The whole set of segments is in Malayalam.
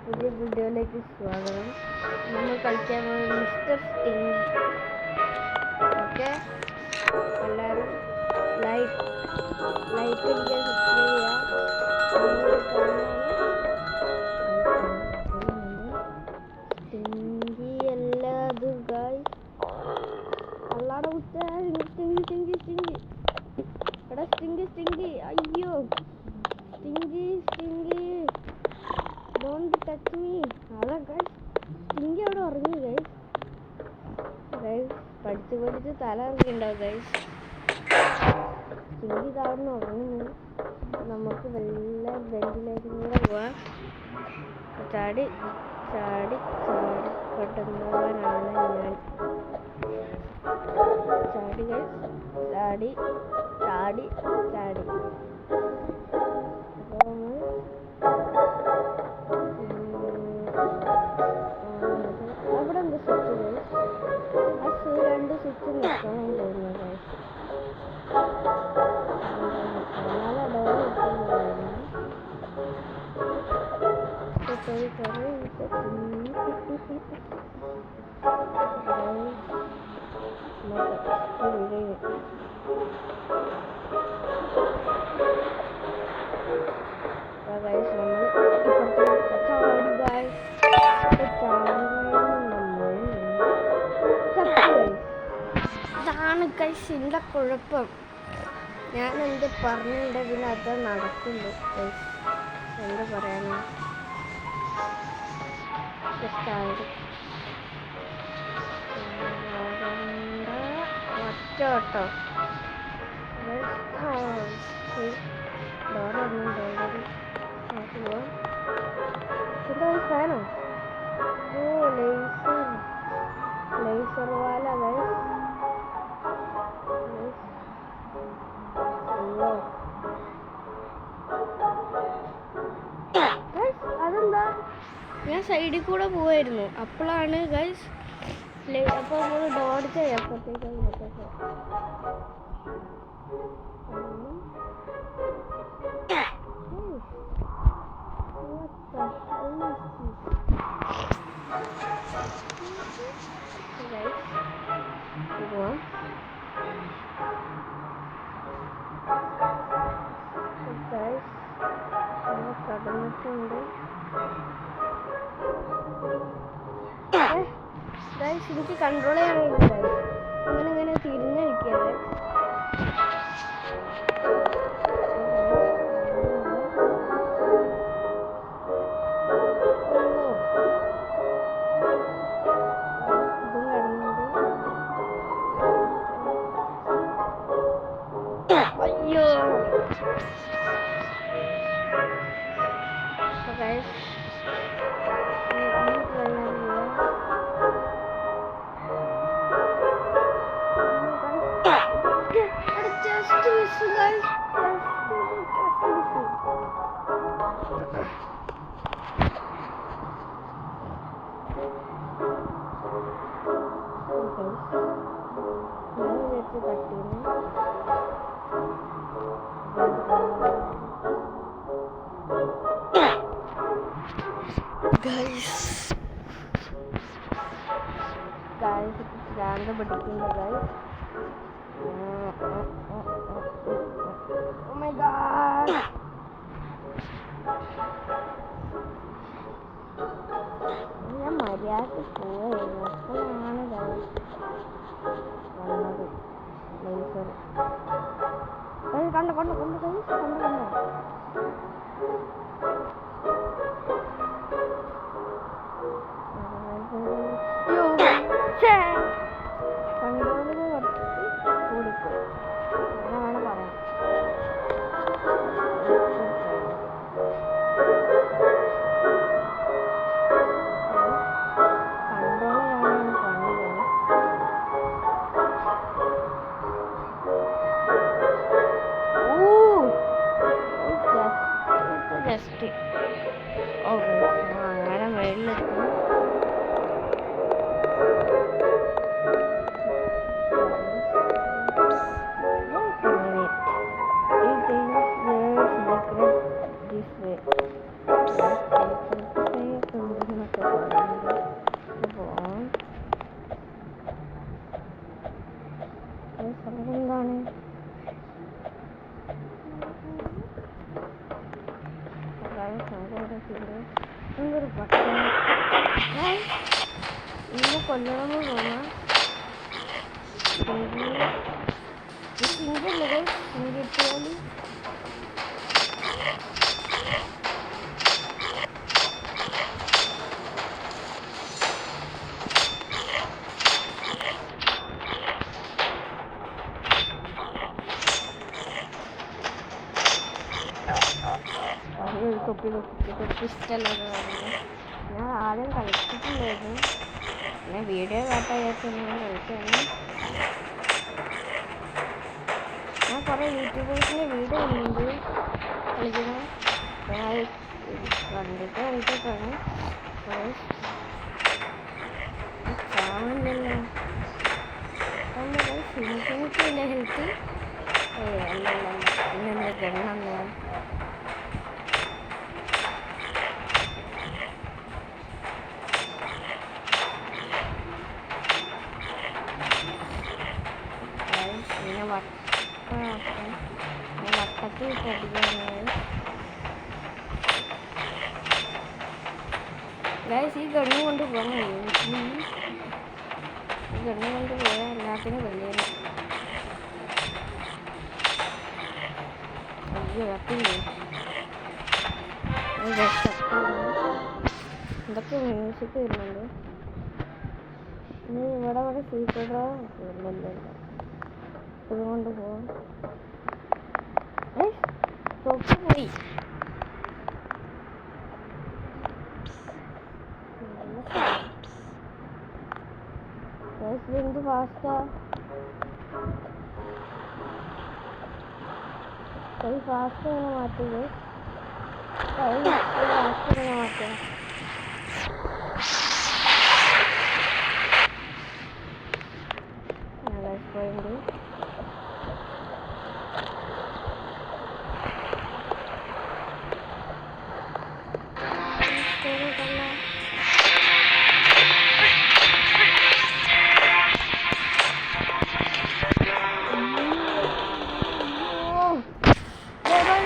പുതിയ വീഡിയോയിലേക്ക് സ്വാഗതം. നമ്മൾ കളിക്കാൻ പോകുന്നത് മിസ്റ്റർ സ്റ്റിംഗി. ഓക്കെ, എല്ലാവരും ലൈക്ക് അടിക്കാൻ സ്റ്റിംഗി അല്ലാതു ഗായ് അല്ലാടെ സ്റ്റിംഗി എടാ സ്റ്റിംഗി അയ്യോ സ്റ്റിംഗി don't touch me. അതാ ഗൈസ് സ്റ്റിംഗി അവിടെ ഉറങ്ങി ഗൈസ് പഠിച്ച് തല ഇറങ്ങിണ്ടാവും ഗൈസ്. സ്റ്റിംഗി താഴ്ന്ന് ഉറങ്ങുന്നു. നമുക്ക് വല്ല ബെഞ്ചിലേക്കും കൂടെ പോവാം. ചാടി പെട്ടെന്നവനാണ് ഞാൻ. ചാടി ഗൈസ് ചാടി അപ്പോൾ നമ്മൾ അവിടെ എന്താ സ്വിച്ച് രണ്ട് സ്വിച്ച് നിൽക്കണം തോന്നുന്നു. നാളെ ഡോർ കിട്ടുന്നതായിരുന്നു. ഇതാണ് കൈസിൻ്റെ കുഴപ്പം. ഞാൻ എന്ത് പറഞ്ഞിട്ടുണ്ടെങ്കിൽ അത് നടക്കുള്ളൂ. എന്ത് പറയാനാ ഒറ്റോട്ടോ എന്താ ഫാനോ? ഓ ലേസർ വാല അതെന്താ? ഞാൻ സൈഡിൽ കൂടെ പോവായിരുന്നു. അപ്പോഴാണ് ഗൈസ് അപ്പോൾ നമ്മൾ ഡോഡ് ചെയ്യാം. അപ്പോഴത്തേക്ക് കടന്നിട്ടുണ്ട്. എനിക്ക് കൺട്രോൾ ചെയ്യാൻ കഴിയില്ല. ഇങ്ങനെ തിരിഞ്ഞടിക്കാതെ അയ്യോ guys ഭ്രാന്ത് പിടിക്കുന്നു guys. Oh my god, ഞാൻ മര്യാദക്ക് പോവായിരുന്നു. അപ്പോഴാണ് വന്നത് ലേസർ. കണ്ടോ കണ്ടോളിന് കുറച്ച് കൂടിപ്പോയി. അങ്ങനെ പറയാം. പോവാം. എന്താണ് എന്തൊരു പട്ടണം ഇന്ന് കൊല്ലണമെന്ന് തോന്നാം. സിംഗില്ലേ സിംഗിട്ടാല് തൊപ്പി ഇഷ്ടമല്ലാതെ ഞാൻ ആദ്യം കളിച്ചിട്ടുണ്ടായിരുന്നു. പിന്നെ വീഡിയോ കാട്ടാൻ കളിച്ചാണ്. ഞാൻ കുറേ യൂട്യൂബേഴ്സിൻ്റെ വീഡിയോ കണ്ടിട്ടുണ്ട് കളിക്കണം. ഞാൻ കണ്ടിട്ട് കളിച്ചിട്ടാണ്. കാണുന്നില്ല ഇൻഫിനിറ്റിയില്ല ഹെൽത്ത്. അല്ല പിന്നെ ഗണ്ണന്ന് പിന്നെ വട്ടത്തിൽ പൊടിക്കുന്നത്. ഗൈസ് ഈ ഗണ്ണ് കൊണ്ട് പോകാൻ കഴിയും. ഈ ഗണ്ണ് കൊണ്ട് പോയാൽ എല്ലാത്തിനും വലിയ എന്തൊക്കെ മ്യൂസിക് വരുന്നുണ്ട്. ഇനി ഇവിടെ സീക്രട്ടോ ഇതുകൊണ്ട് പോവാം. തൊപ്പി പോയി. എന്ത് ഫാസ്റ്റാ ഫാസ്റ്റ് ഇങ്ങനെ മാറ്റിയത്. ഫാസ്റ്റ് ഇങ്ങനെ മാറ്റുക. പോയിന്റ്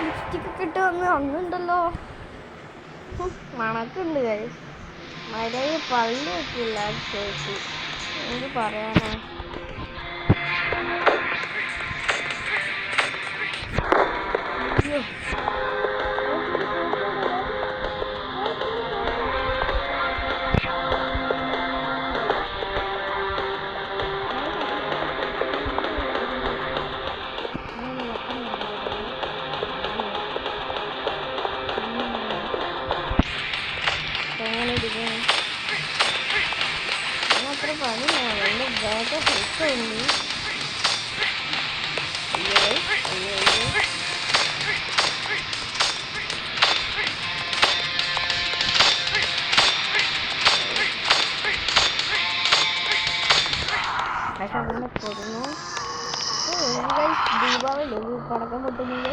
ലിപ്സ്റ്റിക്കൊക്കെ ഇട്ട് വന്ന് അന്നുണ്ടല്ലോ മണക്കുണ്ട്. മര്യാദ പള്ളി വെക്കില്ല ചേച്ചി. എന്ത് പറയാനാ. അത്ര പണിയാണ്. എൻ്റെ ബാഗ് ഹെൽപ്പ് ഉണ്ട്. പക്ഷെ അങ്ങനെ കൊടുന്നു. ദീപാവലി പടക്കം പൊട്ടുന്നത്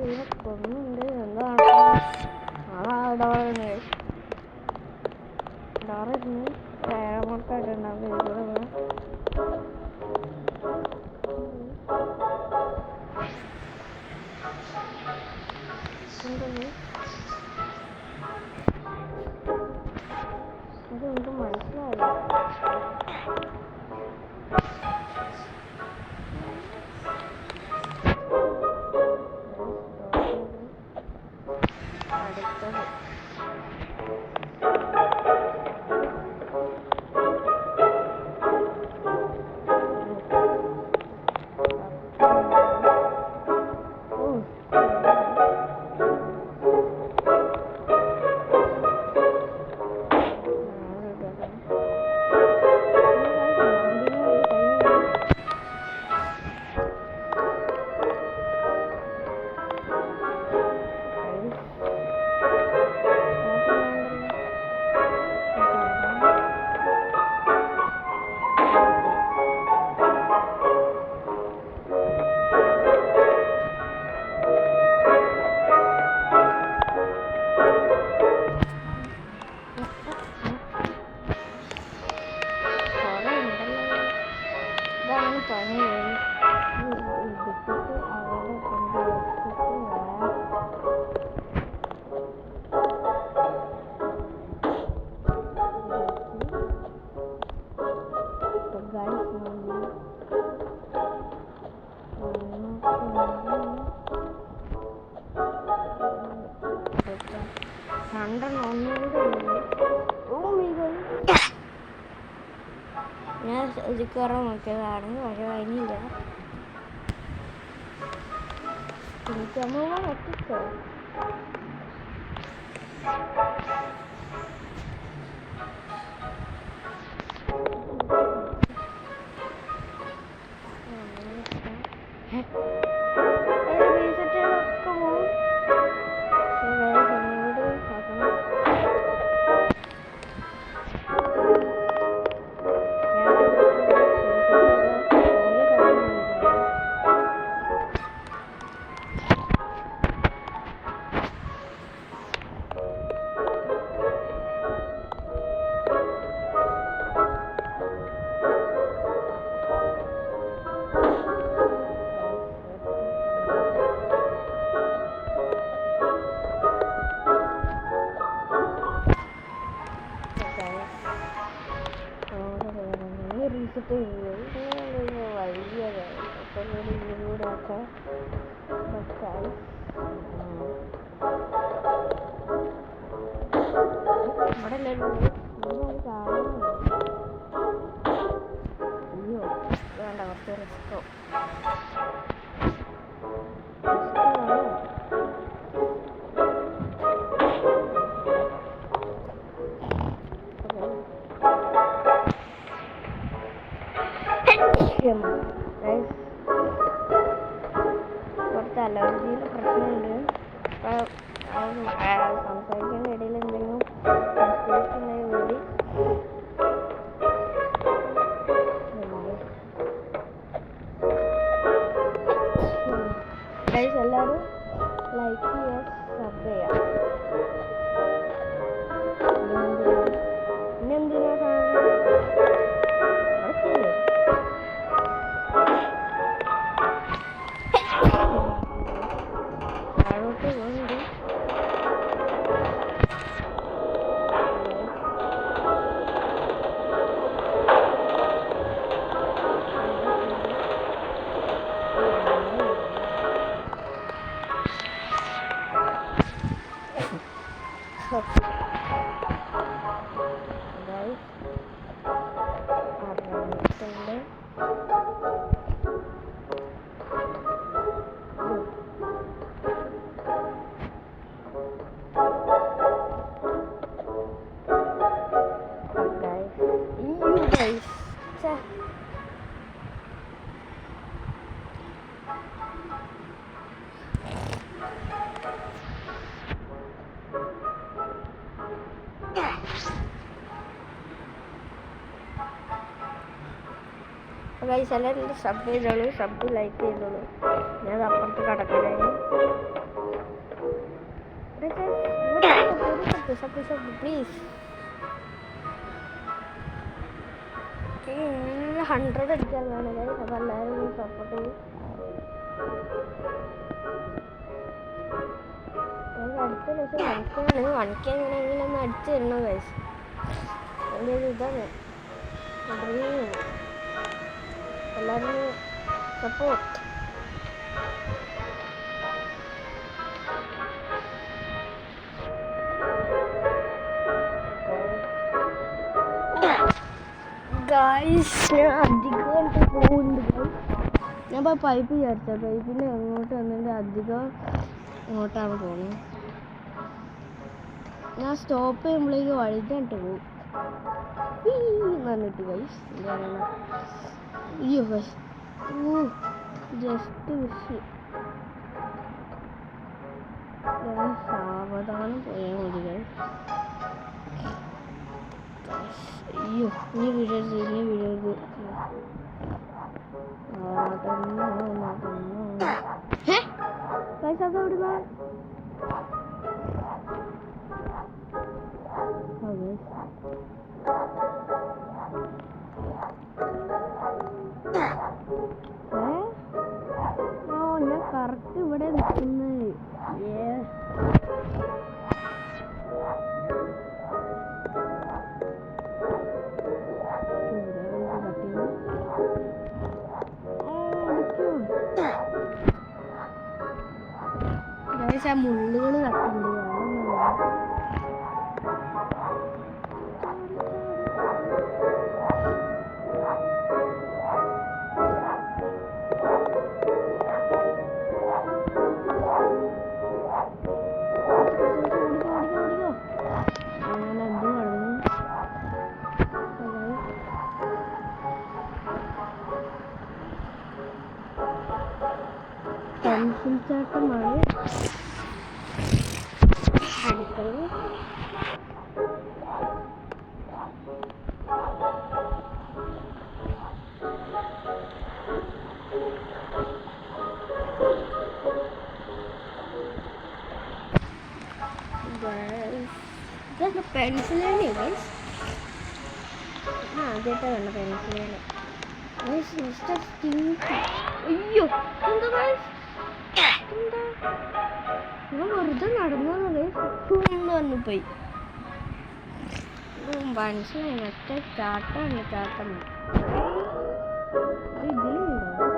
ഇതിനെ കൊന്നുണ്ട്. എന്താണ് ഡോറിരുന്ന് മുട്ടായിട്ടുണ്ടാവും. അത് എനിക്ക് മനസ്സിലായില്ല. അടുത്തത് രണ്ടെണ്ണം ഒന്നുകൂടെ ഞാൻ ഇതിക്കറ നോക്കിയതാണ്, പക്ഷെ കഴിഞ്ഞില്ല. എനിക്ക് അമ്മ ഒറ്റ വേണ്ട, കുറച്ച് റിസ്കോ കുറച്ച് അലർജിയുടെ പ്രശ്നമുണ്ട്. സംസാരിക്കേണ്ട ഇടയിൽ എന്തെങ്കിലും കൂടി ഗൈസ് എല്ലാവരും ലൈക്ക് ചെയ്യുക, സബ് ചെയ്യുക. പിന്നെന്തിനാ താഴോട്ട് പോകുന്നുണ്ട്. ഗൈസ് എല്ലാവരും സബ് ചെയ്തോളൂ, സബ് ലൈക്ക് ചെയ്തോളൂ. ഞാൻ അപ്പുറത്ത് കിടക്കണേ. Sub please. 100 അടിക്കാൻ വേണം ഗൈസ്. അപ്പോൾ എല്ലാവരും സപ്പോർട്ട് ചെയ്യും. അടുത്ത ദിവസം 1K എങ്ങനെയെങ്കിലും ഒന്ന് അടിച്ചു തരണം ഗൈസ്. എൻ്റെ ഒരു ഇതാണ് എല്ലാവരും സപ്പോർട്ട്. ഗൈസ് ഞാൻ അധികം പോകുന്നുണ്ട്. ഞാൻ ഇപ്പോൾ പൈപ്പ് വിചാരിച്ച പൈപ്പിൽ അങ്ങോട്ട് വന്നിട്ട് അധികം ഇങ്ങോട്ടാണ് പോകുന്നത്. ഞാൻ സ്റ്റോപ്പ് ചെയ്യുമ്പോഴേക്ക് വഴുതായിട്ട് പോകും എന്നിട്ട് ഗൈസ്. അയ്യോ ഗൈസ്, ജസ്റ്റ് മിസ്. ഞാൻ സാവധാനം പോയാൽ മതി ഗൈസ്. അയ്യോ ഇനി വീഴരുത്, ഇനി വീഴരുത്. ഗൈസ് അതെവിടുന്ന ഞാൻ കറക്റ്റ് ഇവിടെ നിൽക്കുന്നത്. മുള്ളുകൾ തട്ടുണ്ട്. വെള്ളച്ചാട്ടമാണ് അടുത്തത്. ഇതൊക്കെ പെൻസിലാണ് ഗൈസ്. ആദ്യമായിട്ട് കണ്ട പെൻസിലാണ്. Mister stinky. അയ്യോ എന്താ ഗൈസ്, എന്താ ഞാൻ വെറുതെ നടന്നത് ഗൈസ് വന്നു പോയി. മനസ്സിലായി, മറ്റേ ചാട്ടമാണ് ചാട്ടം. ഇതിലുണ്ടോ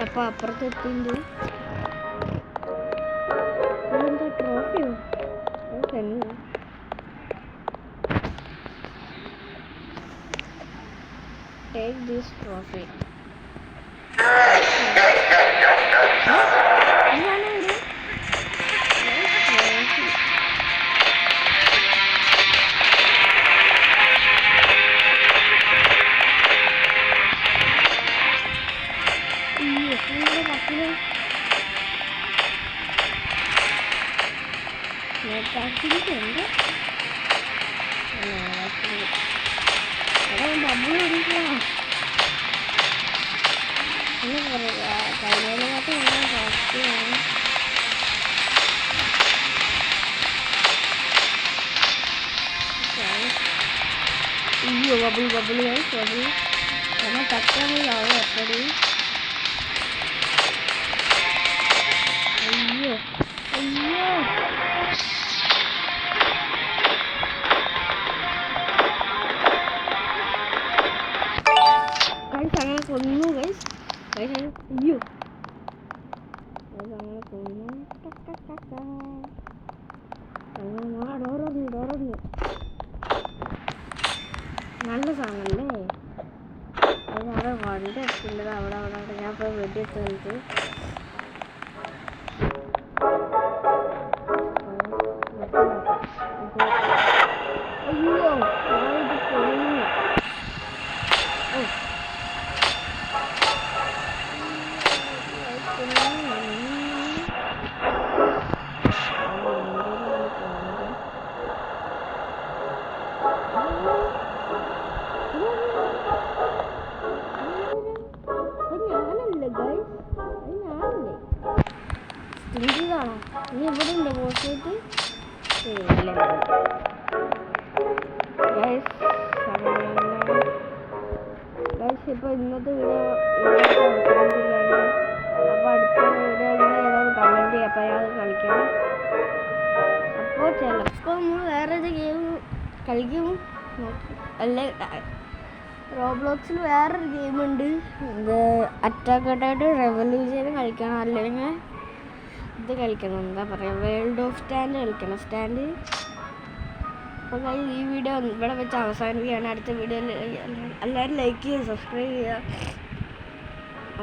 അപ്പൊ അപ്പുറത്ത് എത്തിണ്ട്. എന്താ ട്രോഫിയോ? Take this trophy. bubble guys, bubble. Karena takkan lalu tadi. Ayo. Guys, sangat kono guys. Guys, ayo. Sangat kono. Tak. Dorong. നല്ല സാധനമല്ലേ. അതിനവിടെ വണ്ടി എത്തുന്നത് അവിടെ ഞാൻ ഇപ്പോൾ വെടി എത്തുന്നത്. അയ്യോ ഇത് കൊള്ളുന്നു. സ്റ്റിങ്കിതാണോ? നീ എവിടെ ഉണ്ടോ പോയിട്ട്? ഇപ്പോൾ ഇന്നത്തെ വീഡിയോ അവസാനിക്കുകയാണ്. അപ്പോൾ അടുത്ത വീഡിയോ ഏതായാലും കമൻറ്റ് ചെയ്യാം. അപ്പോൾ അയാൾ കളിക്കണം. അപ്പോൾ ചിലപ്പോൾ നമ്മൾ വേറെ ഒരു ഗെയിം കളിക്കും. അല്ലെ റോബ്ലോക്സിൽ വേറൊരു ഗെയിമുണ്ട്, ഇത് അറ്റാക്ക് റെവല്യൂഷൻ കളിക്കണം, അല്ലെങ്കിൽ ഇത് കളിക്കണം, എന്താ പറയുക, വേൾഡ് ഓഫ് സ്റ്റാൻഡ് കളിക്കണം. സ്റ്റാൻഡ്. അപ്പോൾ ഈ വീഡിയോ ഇവിടെ വെച്ച് അവസാനിക്കുകയാണ്. അടുത്ത വീഡിയോയിൽ എല്ലാവരും ലൈക്ക് ചെയ്യുക, സബ്സ്ക്രൈബ് ചെയ്യുക.